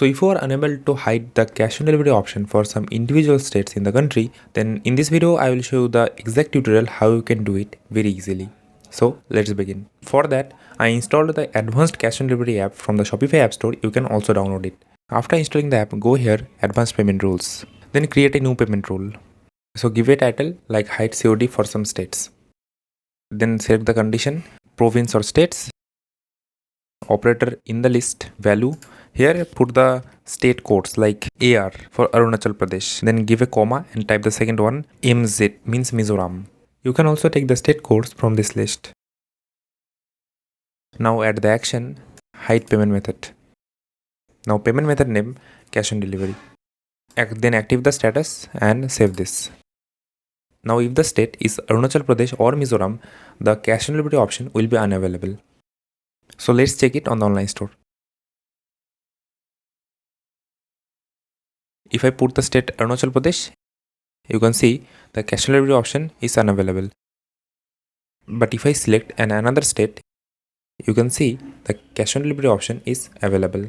So if you are unable to hide the cash on delivery option for some individual states in the country, then in this video I will show you the exact tutorial how you can do it very easily. So let's begin. For that, I installed the advanced cash on delivery app from the Shopify App Store. You can also download it. After installing the app, go here, advanced payment rules. Then create a new payment rule. So give a title like hide COD for some states. Then select the condition, province or states, operator in the list, value. Here put the state codes like AR for Arunachal Pradesh. Then give a comma and type the second one, MZ means Mizoram. You can also take the state codes from this list. Now add the action, hide payment method. Now payment method name, cash on delivery. Then active the status and save this. Now if the state is Arunachal Pradesh or Mizoram, the cash on delivery option will be unavailable. So let's check it on the online store. If I put the state Arunachal Pradesh, you can see the cash on delivery option is unavailable. But if I select another state, you can see the cash on delivery option is available.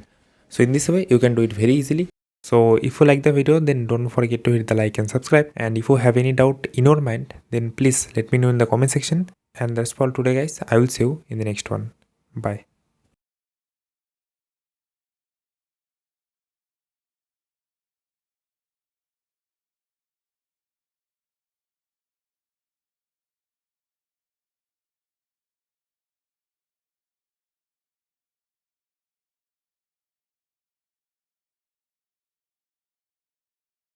So in this way, you can do it very easily. So if you like the video, then don't forget to hit the like and subscribe. And if you have any doubt in your mind, then please let me know in the comment section. And that's all today guys. I will see you in the next one. Bye.